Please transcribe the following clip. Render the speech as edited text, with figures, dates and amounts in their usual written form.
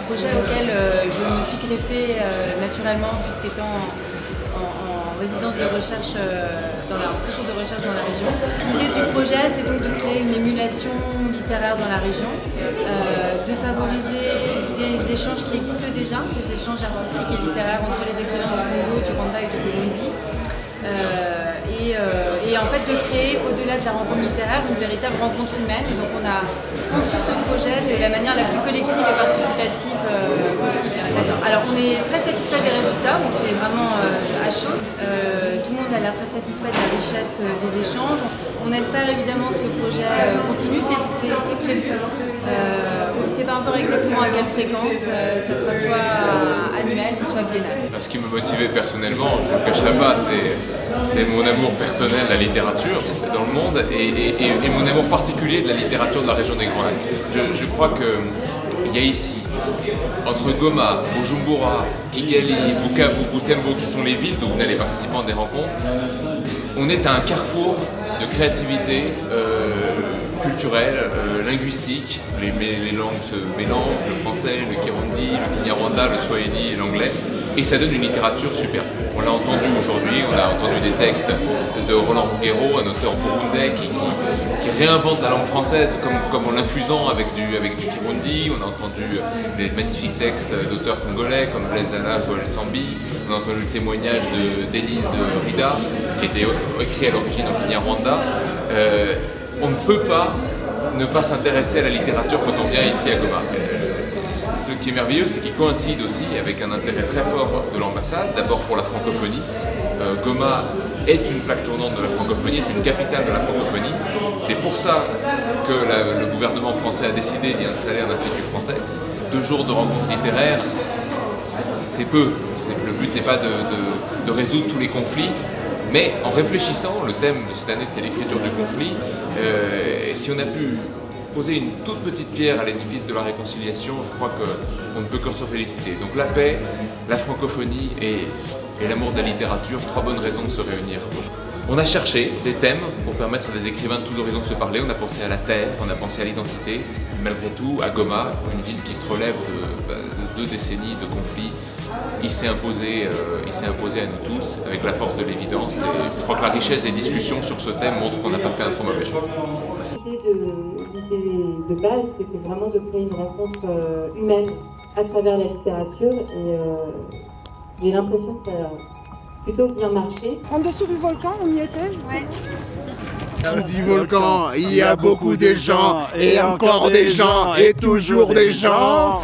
projet auquel je me suis greffée naturellement puisqu'étant en résidence de recherche, en séjour de recherche dans la région. L'idée du projet, c'est donc de créer une émulation littéraire dans la région, de favoriser des échanges qui existent déjà, des échanges artistiques et littéraires entre les écrivains du Congo, du Rwanda et du Burundi. Et en fait de créer au-delà de la rencontre littéraire une véritable rencontre humaine. Donc on a conçu ce projet de la manière la plus collective et participative possible. Alors on est très satisfait des résultats, bon, c'est vraiment à chaud. Tout le monde a l'air très satisfait de la richesse des échanges. On espère évidemment que ce projet continue, c'est prévu. On ne sait pas encore exactement à quelle fréquence, ça sera soit annuel, soit biennal. Ce qui me motivait personnellement, je ne le cacherai pas, c'est mon amour personnel de la littérature dans le monde et mon amour particulier de la littérature de la région des Grands Lacs. Je crois qu'il y a ici, entre Goma, Bujumbura, Kigali, Bukavu, Butembo, qui sont les villes d'où venaient les participants des rencontres, on est à un carrefour de créativité culturelle, linguistique. Les langues se mélangent, le français, le kirundi, le kinyarwanda, le swahili et l'anglais, et ça donne une littérature superbe. On l'a entendu aujourd'hui, on a entendu des textes de Roland Ruggiero, un auteur burundais qui réinvente la langue française comme en l'infusant avec du kirundi. On a entendu des magnifiques textes d'auteurs congolais comme Blaise Dana, Joël Sambi. On a entendu le témoignage d'Élise Rida, qui était écrit à l'origine en Kinyarwanda. On ne peut pas ne pas s'intéresser à la littérature quand on vient ici à Goma. Ce qui est merveilleux, c'est qu'il coïncide aussi avec un intérêt très fort de l'ambassade, d'abord pour la francophonie. Goma est une plaque tournante de la francophonie, est une capitale de la francophonie. C'est pour ça que le gouvernement français a décidé d'y installer un institut français. 2 jours de rencontres littéraires, c'est peu. Le but n'est pas de résoudre tous les conflits, mais en réfléchissant, le thème de cette année c'était l'écriture du conflit, et si on a pu poser une toute petite pierre à l'édifice de la réconciliation, je crois qu'on ne peut que se féliciter. Donc la paix, la francophonie et l'amour de la littérature, 3 bonnes raisons de se réunir. On a cherché des thèmes pour permettre à des écrivains de tous horizons de se parler. On a pensé à la terre, on a pensé à l'identité, malgré tout à Goma, une ville qui se relève de 2 décennies de conflits. Il s'est imposé à nous tous avec la force de l'évidence, et je crois que la richesse des discussions sur ce thème montre qu'on n'a pas fait un trop mauvais choix. L'idée de base, c'était vraiment de créer une rencontre humaine à travers la littérature, et j'ai l'impression que ça a plutôt bien marché. En dessous du volcan, on y était? Ouais. Sous du volcan, il y a beaucoup de gens, et encore des gens, et toujours des gens.